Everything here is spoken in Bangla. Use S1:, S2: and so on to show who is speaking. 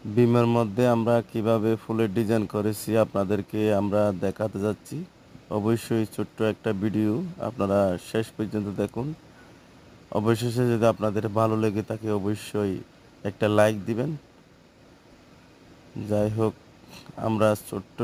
S1: বিমের মধ্যে আমরা কিভাবে ফুলের ডিজাইন করেছি আপনাদেরকে আমরা দেখাতে যাচ্ছি। অবশ্যই ছোট্ট একটা ভিডিও, আপনারা শেষ পর্যন্ত দেখুন। অবশেষে যদি আপনাদের ভালো লেগে থাকে অবশ্যই একটা লাইক দিবেন। যাই হোক, আমরা ছোট্ট